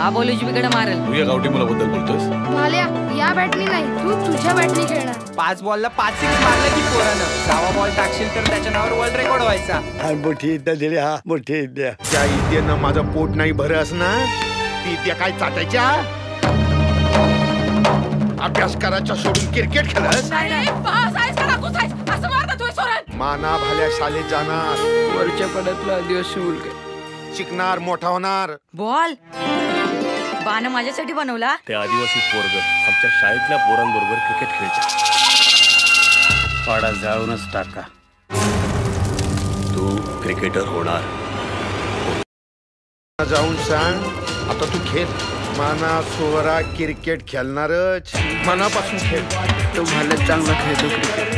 हा बॉल उजवीकडे मारेल. तू या गावठी मुलाबद्दल बोलतोस? भाल्या या बॅटनी नाही, तू तुझ्या बॅटनी खेळणार. 5 बॉलला 5 सिक्स मारलं की पोरानं 6वा बॉल टाकशील तर त्याच्या नावावर वर्ल्ड रेकॉर्ड व्हायचा. मोठी विद्या दिली हा, मोठी विद्या. त्या इद्यानं माझं पोट नाही भरस ना, ती इद्या काय चाटायच्या? अभ्यास करायचा सोडून क्रिकेट खेळस? माना भाल्या शाळेत जाणार, वरच्या पड्यातला आदिवासी मुलगा शिकणार, मोठा होणार. बॉल बाण माझ्यासाठी बनवला. ते आदिवासी पोरग आमच्या शाळेतल्या पोरांबरोबर क्रिकेट खेळायचे. पाडा जाळूनच टाका, तू क्रिकेटर होणार. जाऊन सांग आता तू खेळ. माना सोरा क्रिकेट खेळणारच, मनापासून खेळ. तो भाल्या चांगला खेळतो क्रिकेट.